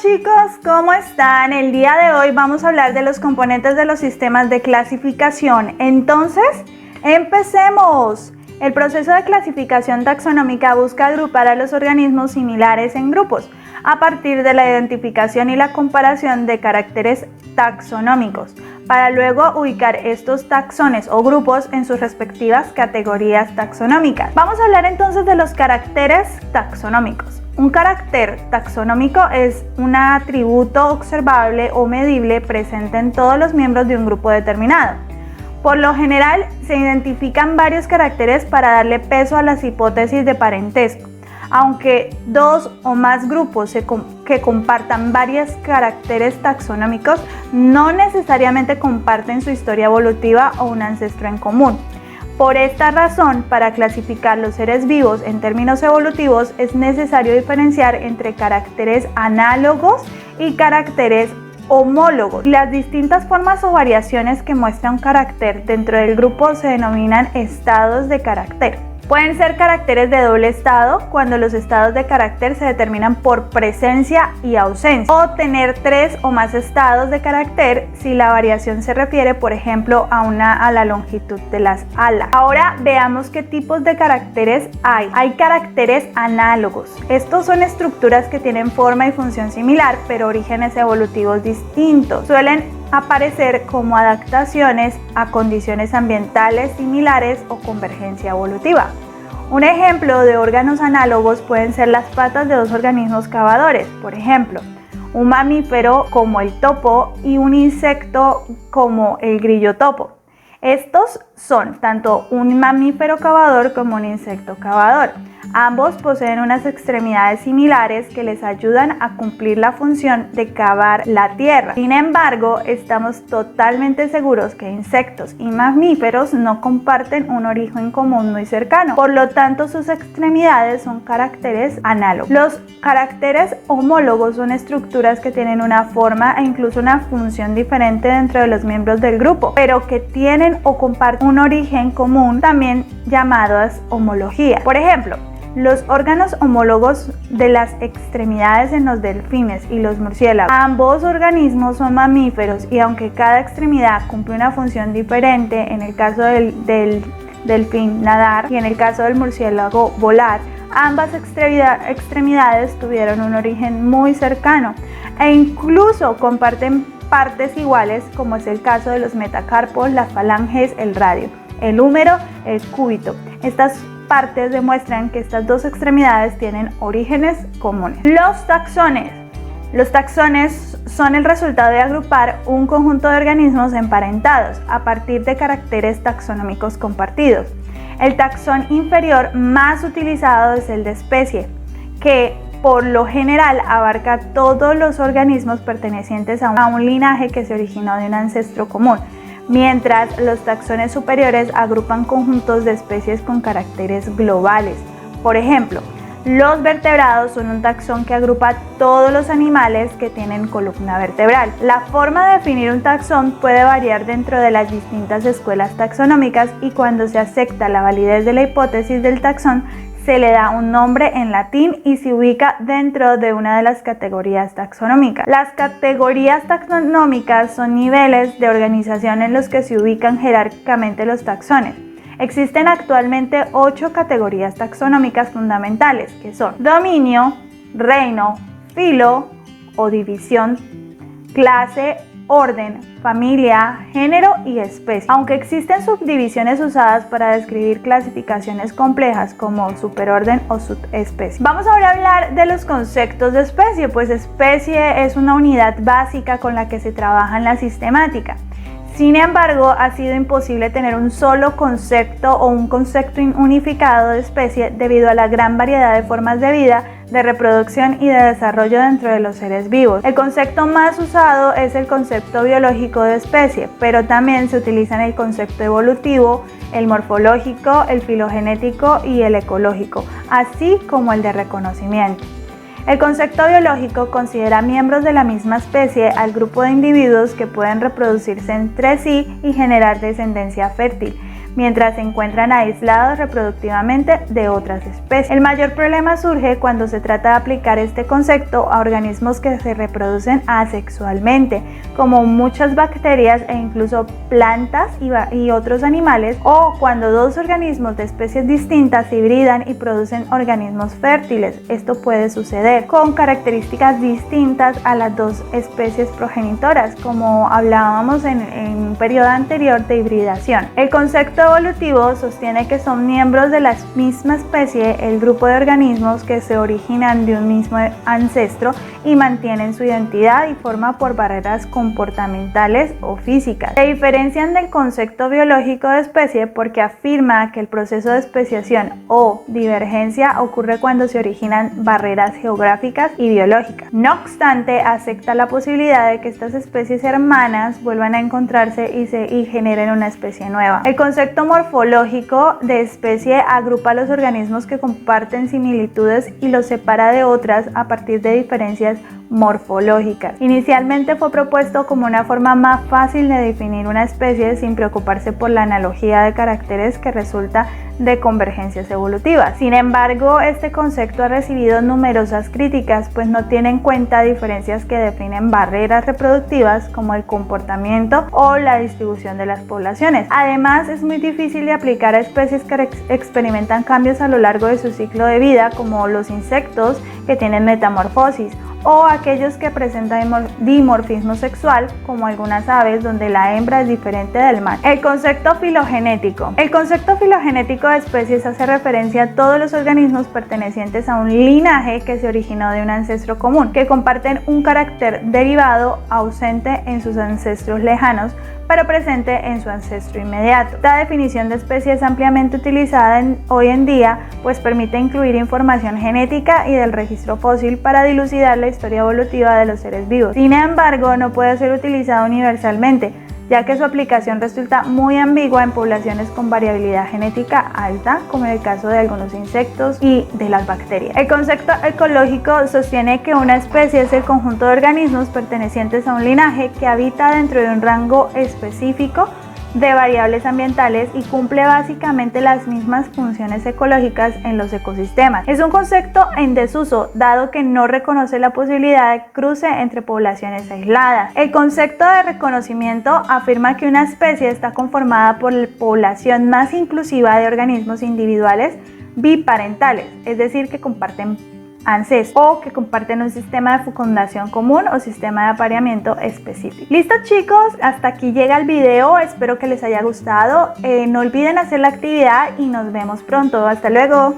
Chicos, ¿cómo están? El día de hoy vamos a hablar de los componentes de los sistemas de clasificación. Entonces, empecemos. El proceso de clasificación taxonómica busca agrupar a los organismos similares en grupos a partir de la identificación y la comparación de caracteres taxonómicos, para luego ubicar estos taxones o grupos en sus respectivas categorías taxonómicas. Vamos a hablar entonces de los caracteres taxonómicos. Un carácter taxonómico es un atributo observable o medible presente en todos los miembros de un grupo determinado. Por lo general, se identifican varios caracteres para darle peso a las hipótesis de parentesco. Aunque dos o más grupos que compartan varios caracteres taxonómicos, no necesariamente comparten su historia evolutiva o un ancestro en común. Por esta razón, para clasificar los seres vivos en términos evolutivos, es necesario diferenciar entre caracteres análogos y caracteres homólogos. Las distintas formas o variaciones que muestra un carácter dentro del grupo se denominan estados de carácter. Pueden ser caracteres de doble estado, cuando los estados de carácter se determinan por presencia y ausencia, o tener tres o más estados de carácter si la variación se refiere, por ejemplo, a la longitud de las alas. Ahora veamos qué tipos de caracteres hay. Hay caracteres análogos. Estos son estructuras que tienen forma y función similar, pero orígenes evolutivos distintos. Suelen aparecer como adaptaciones a condiciones ambientales similares o convergencia evolutiva. Un ejemplo de órganos análogos pueden ser las patas de dos organismos cavadores, por ejemplo, un mamífero como el topo y un insecto como el grillo topo. Estos son tanto un mamífero cavador como un insecto cavador. Ambos poseen unas extremidades similares que les ayudan a cumplir la función de cavar la tierra. Sin embargo, estamos totalmente seguros que insectos y mamíferos no comparten un origen común muy cercano. Por lo tanto, sus extremidades son caracteres análogos. Los caracteres homólogos son estructuras que tienen una forma e incluso una función diferente dentro de los miembros del grupo, pero que tienen o comparten un origen común, también llamadas homología. Por ejemplo, los órganos homólogos de las extremidades en los delfines y los murciélagos. Ambos organismos son mamíferos y aunque cada extremidad cumple una función diferente, en el caso del delfín nadar y en el caso del murciélago volar, ambas extremidades tuvieron un origen muy cercano e incluso comparten partes iguales, como es el caso de los metacarpos, las falanges, el radio, el húmero, el cúbito. Estas partes demuestran que estas dos extremidades tienen orígenes comunes. Los taxones. Los taxones son el resultado de agrupar un conjunto de organismos emparentados a partir de caracteres taxonómicos compartidos. El taxón inferior más utilizado es el de especie, que por lo general abarca todos los organismos pertenecientes a un linaje que se originó de un ancestro común, mientras los taxones superiores agrupan conjuntos de especies con caracteres globales. Por ejemplo, los vertebrados son un taxón que agrupa todos los animales que tienen columna vertebral. La forma de definir un taxón puede variar dentro de las distintas escuelas taxonómicas y cuando se acepta la validez de la hipótesis del taxón, se le da un nombre en latín y se ubica dentro de una de las categorías taxonómicas. Las categorías taxonómicas son niveles de organización en los que se ubican jerárquicamente los taxones. Existen actualmente 8 categorías taxonómicas fundamentales, que son dominio, reino, filo o división, clase, orden, familia, género y especie. Aunque existen subdivisiones usadas para describir clasificaciones complejas como superorden o subespecie. Vamos ahora a hablar de los conceptos de especie, pues especie es una unidad básica con la que se trabaja en la sistemática. Sin embargo, ha sido imposible tener un solo concepto o un concepto unificado de especie debido a la gran variedad de formas de vida, de reproducción y de desarrollo dentro de los seres vivos. El concepto más usado es el concepto biológico de especie, pero también se utilizan el concepto evolutivo, el morfológico, el filogenético y el ecológico, así como el de reconocimiento. El concepto biológico considera miembros de la misma especie al grupo de individuos que pueden reproducirse entre sí y generar descendencia fértil, mientras se encuentran aislados reproductivamente de otras especies. El mayor problema surge cuando se trata de aplicar este concepto a organismos que se reproducen asexualmente, como muchas bacterias e incluso plantas y otros animales, o cuando dos organismos de especies distintas se hibridan y producen organismos fértiles. Esto puede suceder con características distintas a las dos especies progenitoras, como hablábamos en un periodo anterior de hibridación. El concepto evolutivo sostiene que son miembros de la misma especie el grupo de organismos que se originan de un mismo ancestro y mantienen su identidad y forma por barreras comportamentales o físicas. Se diferencian del concepto biológico de especie porque afirma que el proceso de especiación o divergencia ocurre cuando se originan barreras geográficas y biológicas. No obstante, acepta la posibilidad de que estas especies hermanas vuelvan a encontrarse y generen una especie nueva. El concepto morfológico de especie agrupa a los organismos que comparten similitudes y los separa de otras a partir de diferencias morfológicas. Inicialmente fue propuesto como una forma más fácil de definir una especie sin preocuparse por la analogía de caracteres que resulta de convergencias evolutivas. Sin embargo, este concepto ha recibido numerosas críticas, pues no tiene en cuenta diferencias que definen barreras reproductivas como el comportamiento o la distribución de las poblaciones. Además, es muy difícil de aplicar a especies que experimentan cambios a lo largo de su ciclo de vida, como los insectos que tienen metamorfosis, o aquellos que presentan dimorfismo sexual, como algunas aves donde la hembra es diferente del macho. El concepto filogenético. El concepto filogenético de especies hace referencia a todos los organismos pertenecientes a un linaje que se originó de un ancestro común, que comparten un carácter derivado ausente en sus ancestros lejanos, pero presente en su ancestro inmediato. Esta definición de especie es ampliamente utilizada hoy en día, pues permite incluir información genética y del registro fósil para dilucidar la historia evolutiva de los seres vivos. Sin embargo, no puede ser utilizada universalmente, ya que su aplicación resulta muy ambigua en poblaciones con variabilidad genética alta, como en el caso de algunos insectos y de las bacterias. El concepto ecológico sostiene que una especie es el conjunto de organismos pertenecientes a un linaje que habita dentro de un rango específico de variables ambientales y cumple básicamente las mismas funciones ecológicas en los ecosistemas. Es un concepto en desuso, dado que no reconoce la posibilidad de cruce entre poblaciones aisladas. El concepto de reconocimiento afirma que una especie está conformada por la población más inclusiva de organismos individuales biparentales, es decir, que comparten ancestros o que comparten un sistema de fecundación común o sistema de apareamiento específico. Listo, chicos, hasta aquí llega el video, espero que les haya gustado. No olviden hacer la actividad y nos vemos pronto. Hasta luego.